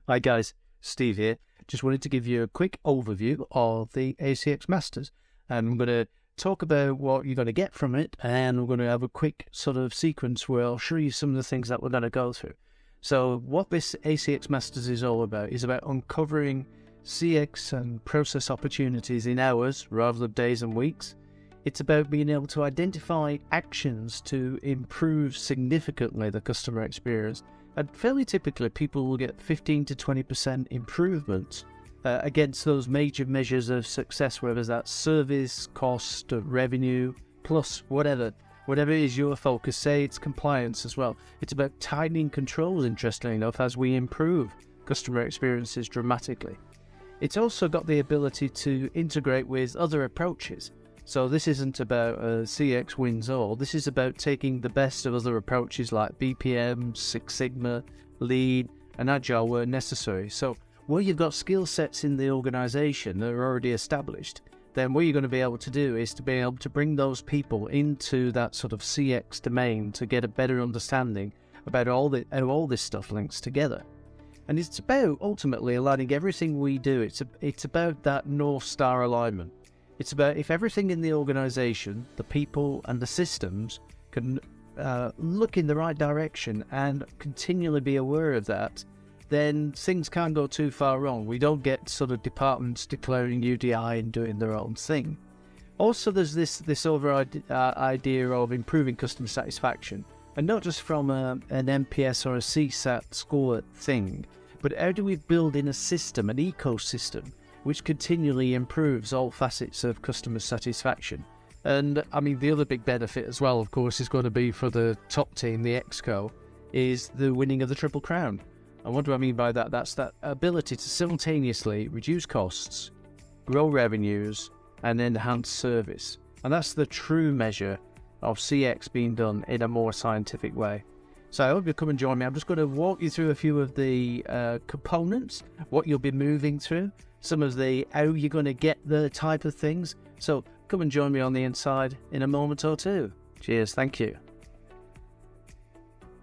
Hi guys, Steve here. Just wanted to give you a quick overview of the ACX Masters. And I'm going to talk about what you're going to get from it, and we're going to have a quick sort of sequence where I'll show you some of the things that we're going to go through. So what this ACX Masters is all about is about uncovering CX and process opportunities in hours rather than days and weeks. It's about being able to identify actions to improve significantly the customer experience. And fairly typically, people will get 15 to 20% improvement against those major measures of success, whether that's service, cost, revenue, plus whatever is your focus. Say it's compliance as well. It's about tightening controls, interestingly enough, as we improve customer experiences dramatically. It's also got the ability to integrate with other approaches. So this isn't about CX wins all. This is about taking the best of other approaches like BPM, Six Sigma, Lean, and Agile where necessary. So where you've got skill sets in the organization that are already established, then what you're going to be able to do is to be able to bring those people into that sort of CX domain to get a better understanding about how all this stuff links together. And it's about ultimately aligning everything we do. It's about that North Star alignment. It's about if everything in the organization, the people and the systems can look in the right direction and continually be aware of that, then things can't go too far wrong. We don't get sort of departments declaring UDI and doing their own thing. Also, there's this over idea of improving customer satisfaction, and not just from an NPS or a CSAT score thing, but how do we build in a system, an ecosystem, which continually improves all facets of customer satisfaction. And I mean, the other big benefit as well, of course, is going to be for the top team, the EXCO, is the winning of the Triple Crown. And what do I mean by that? That's that ability to simultaneously reduce costs, grow revenues, and enhance service. And that's the true measure of CX being done in a more scientific way. So I hope you'll come and join me. I'm just going to walk you through a few of the components, what you'll be moving through, some of the how you're going to get the type of things. So come and join me on the inside in a moment or two. Cheers, thank you.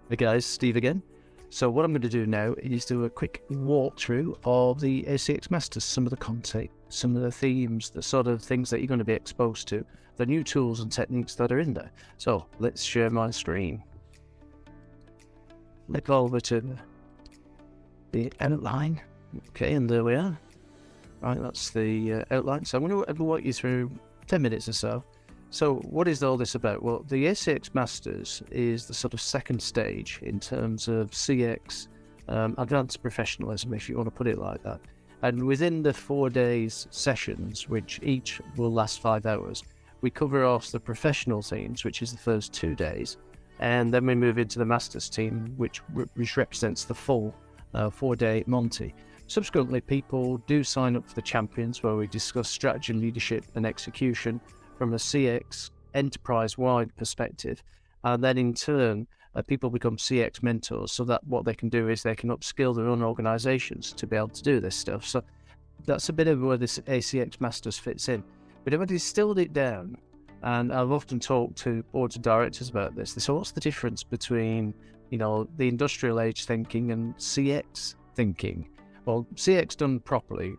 Hey guys, Steve again. So what I'm going to do now is do a quick walkthrough of the ACX Masters, some of the content, some of the themes, the sort of things that you're going to be exposed to, the new tools and techniques that are in there. So let's share my screen. Let's go over to the outline. Okay, and there we are. Right, that's the outline. So I'm going to walk you through 10 minutes or so. So what is all this about? Well, the ACX Masters is the sort of second stage in terms of CX, advanced professionalism, if you want to put it like that. And within the 4 days sessions, which each will last 5 hours, we cover off the professional themes, which is the first 2 days. And then we move into the Masters team, which represents the full 4-day Monty. Subsequently, people do sign up for the Champions, where we discuss strategy, leadership and execution from a CX enterprise-wide perspective. And then in turn, people become CX mentors, so that what they can do is they can upskill their own organizations to be able to do this stuff. So that's a bit of where this ACX Masters fits in. But if I distilled it down, and I've often talked to boards of directors about this, so what's the difference between, the industrial age thinking and CX thinking? Well, CX done properly,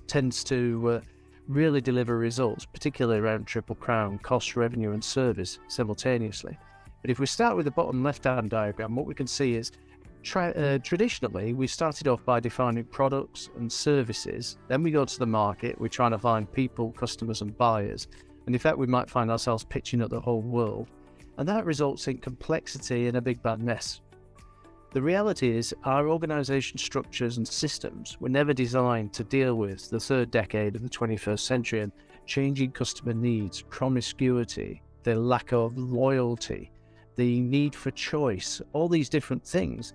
tends to really deliver results, particularly around Triple Crown, cost, revenue, and service simultaneously. But if we start with the bottom left-hand diagram, what we can see is traditionally, we started off by defining products and services. Then we go to the market. We're trying to find people, customers, and buyers. And in fact, we might find ourselves pitching at the whole world. And that results in complexity and a big bad mess. The reality is our organization structures and systems were never designed to deal with the third decade of the 21st century and changing customer needs, promiscuity, the lack of loyalty, the need for choice, all these different things.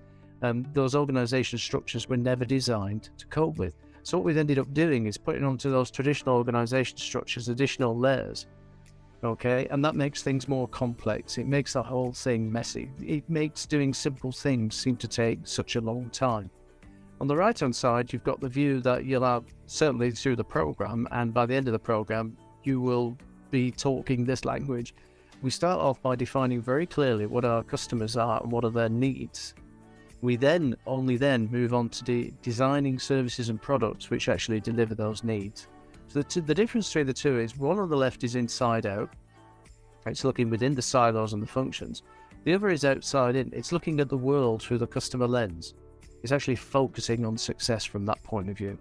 Those organization structures were never designed to cope with. So what we've ended up doing is putting onto those traditional organization structures additional layers. Okay, and that makes things more complex. It makes the whole thing messy. It makes doing simple things seem to take such a long time. On the right-hand side, you've got the view that you'll have, certainly through the program, and by the end of the program, you will be talking this language. We start off by defining very clearly what our customers are and what are their needs. We then only then move on to designing services and products which actually deliver those needs. So the difference between the two is one on the left is inside out. It's looking within the silos and the functions. The other is outside in. It's looking at the world through the customer lens. It's actually focusing on success from that point of view.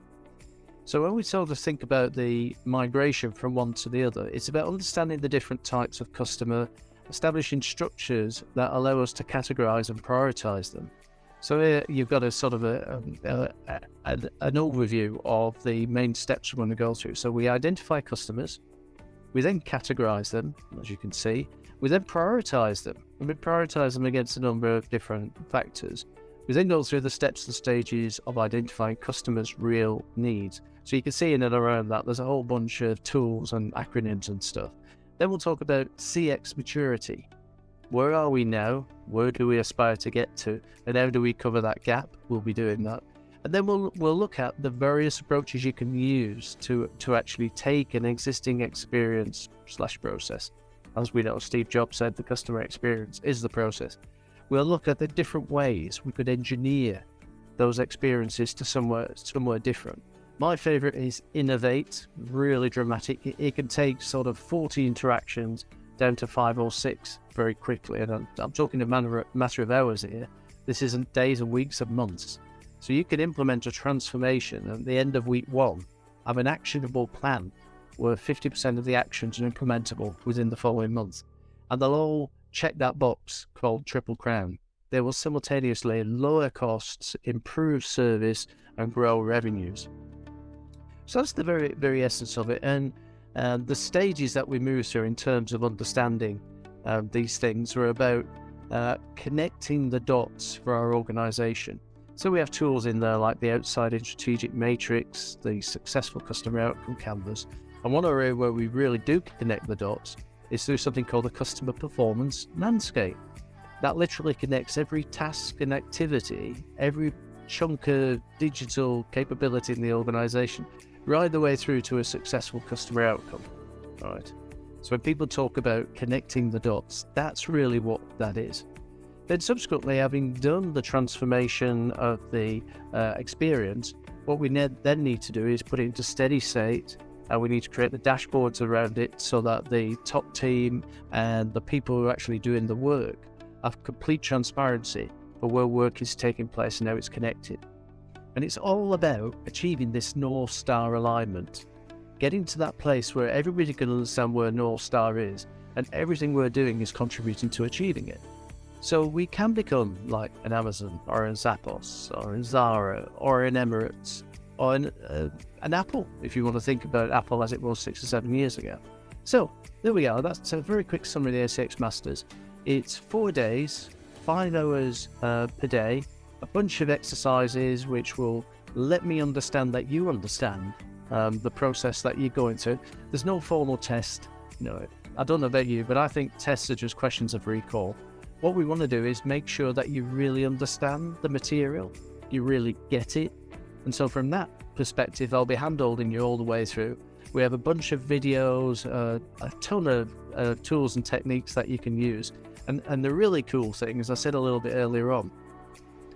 So when we sort of think about the migration from one to the other, it's about understanding the different types of customer, establishing structures that allow us to categorize and prioritize them. So here you've got a sort of an overview of the main steps we're going to go through. So we identify customers, we then categorize them, as you can see, we then prioritize them, and we prioritize them against a number of different factors. We then go through the steps and stages of identifying customers' real needs. So you can see in and around that, there's a whole bunch of tools and acronyms and stuff. Then we'll talk about CX maturity. Where are we now? Where do we aspire to get to? And how do we cover that gap? We'll be doing that. And then we'll look at the various approaches you can use to actually take an existing experience / process. As we know, Steve Jobs said the customer experience is the process. We'll look at the different ways we could engineer those experiences to somewhere different. My favorite is innovate, really dramatic. It can take sort of 40 interactions down to 5 or 6 very quickly. And I'm talking a matter of hours here. This isn't days and weeks and months. So you can implement a transformation at the end of week 1, have an actionable plan where 50% of the actions are implementable within the following month. And they'll all check that box called Triple Crown. They will simultaneously lower costs, improve service, and grow revenues. So that's the very, very essence of it. And the stages that we move through in terms of understanding these things are about connecting the dots for our organization. So we have tools in there like the outsidein strategic matrix, the successful customer outcome canvas. And one area where we really do connect the dots is through something called the customer performance landscape. That literally connects every task and activity, every chunk of digital capability in the organization, right the way through to a successful customer outcome. All right. So when people talk about connecting the dots, that's really what that is. Then subsequently, having done the transformation of the experience, what we then need to do is put it into steady state, and we need to create the dashboards around it so that the top team and the people who are actually doing the work have complete transparency for where work is taking place and how it's connected. And it's all about achieving this North Star alignment, getting to that place where everybody can understand where North Star is, and everything we're doing is contributing to achieving it. So we can become like an Amazon or an Zappos or a Zara or an Emirates or an Apple, if you want to think about Apple as it was 6 or 7 years ago. So there we go. That's a very quick summary of the ACX Masters. It's 4 days, 5 hours per day, a bunch of exercises which will let me understand that you understand the process that you're going through. There's no formal test. No, I don't know about you, but I think tests are just questions of recall. What we want to do is make sure that you really understand the material, you really get it. And so from that perspective, I'll be hand-holding you all the way through. We have a bunch of videos, a ton of tools and techniques that you can use. And the really cool thing, as I said a little bit earlier on,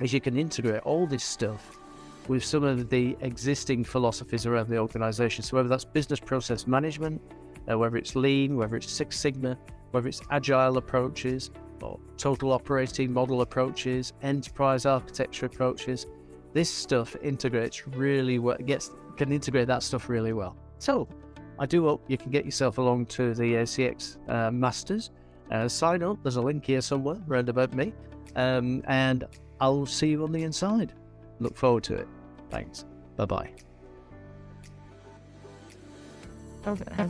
is you can integrate all this stuff with some of the existing philosophies around the organization. So whether that's business process management, whether it's lean, whether it's Six Sigma, whether it's agile approaches, or total operating model approaches, enterprise architecture approaches, this stuff integrates really well, can integrate that stuff really well. So I do hope you can get yourself along to the ACX Masters. Sign up, there's a link here somewhere round about me, and I'll see you on the inside. Look forward to it. Thanks. Bye-bye. Okay.